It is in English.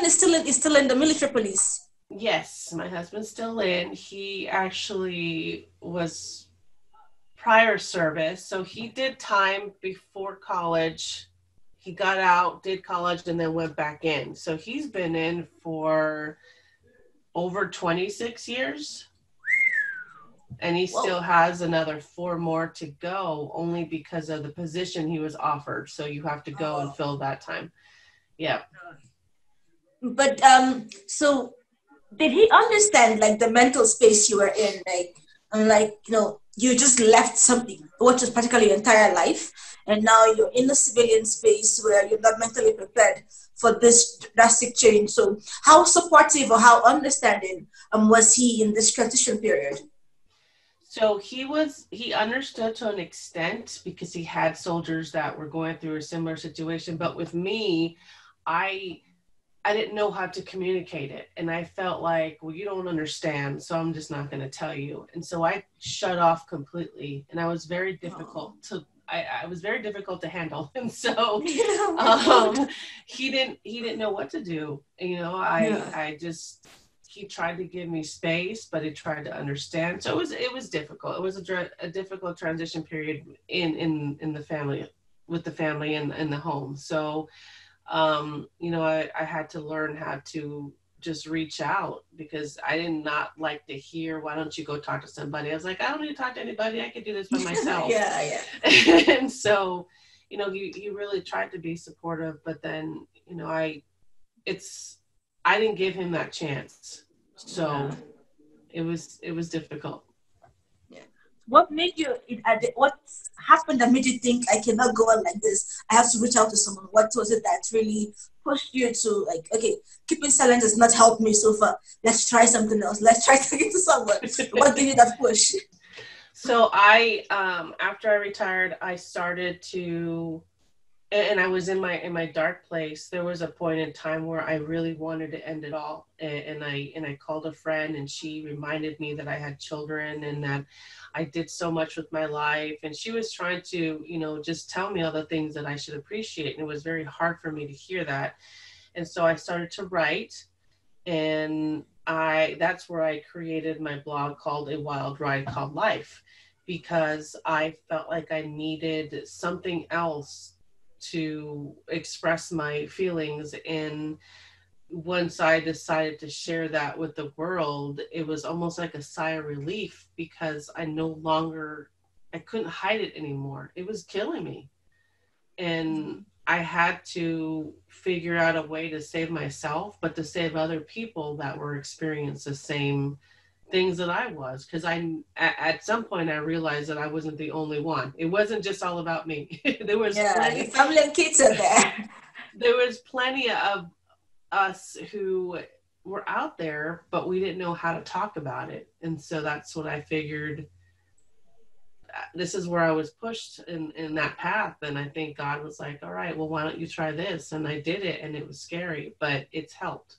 husband is still in the military police? Yes, my husband's still in. He actually was prior service, so he did time before college. He got out, did college, and then went back in. So he's been in for over 26 years. And he still has another 4 more to go, only because of the position he was offered. So you have to go and fill that time. Yeah. But so did he understand like the mental space you were in? Like you just left something, what was particularly your entire life, and now you're in a civilian space where you're not mentally prepared for this drastic change. So how supportive or how understanding was he in this transition period? So he understood to an extent because he had soldiers that were going through a similar situation. But with me, I didn't know how to communicate it. And I felt like, well, you don't understand, so I'm just not going to tell you. And so I shut off completely. And I was very difficult I was very difficult to handle. And so he didn't know what to do. He tried to give me space, but he tried to understand. So it was difficult. It was a difficult transition period in the family, with the family and the home. So, I had to learn how to just reach out, because I did not like to hear, why don't you go talk to somebody? I was like, I don't need to talk to anybody. I can do this by myself. Yeah. And so, he really tried to be supportive, but then, I didn't give him that chance. So it was difficult. Yeah. What made you, what happened that made you think, I cannot go on like this? I have to reach out to someone. What was it that really pushed you to like, okay, keeping silent does not help me so far. Let's try something else. Let's try talking to someone. What gave you that push? So after I retired, I started to, and I was in my dark place. There was a point in time where I really wanted to end it all. And I called a friend, and she reminded me that I had children and that I did so much with my life. And she was trying to, just tell me all the things that I should appreciate. And it was very hard for me to hear that. And so I started to write, and that's where I created my blog called A Wild Ride Called Life, because I felt like I needed something else to express my feelings. And once I decided to share that with the world, it was almost like a sigh of relief, because I couldn't hide it anymore. It was killing me. And I had to figure out a way to save myself, but to save other people that were experiencing the same things that I was, because at some point I realized that I wasn't the only one. It wasn't just all about me. There was plenty. Family and kids are there. There was plenty of us who were out there, but we didn't know how to talk about it. And so that's what I figured. This is where I was pushed in that path. And I think God was like, all right, well, why don't you try this? And I did it, and it was scary, but it's helped.